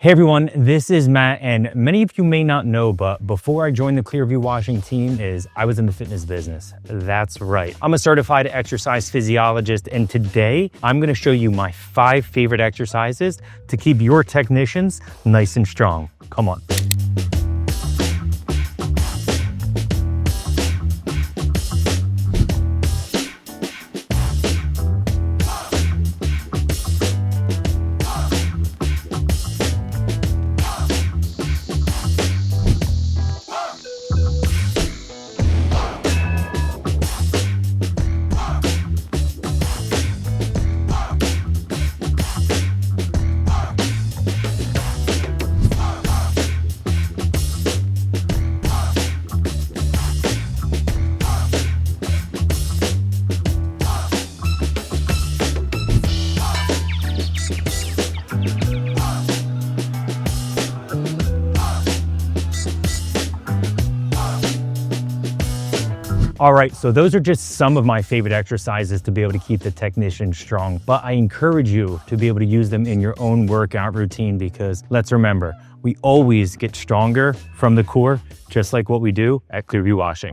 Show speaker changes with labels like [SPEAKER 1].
[SPEAKER 1] Hey everyone, this is Matt, and many of you may not know, but before I joined the Clearview Washing team I was in the fitness business. That's right. I'm a certified exercise physiologist, and today I'm gonna show you my 5 favorite exercises to keep your technicians nice and strong. Come on. All right, so those are just some of my favorite exercises to be able to keep the technician strong, but I encourage you to be able to use them in your own workout routine because let's remember, we always get stronger from the core, just like what we do at Clearview Washing.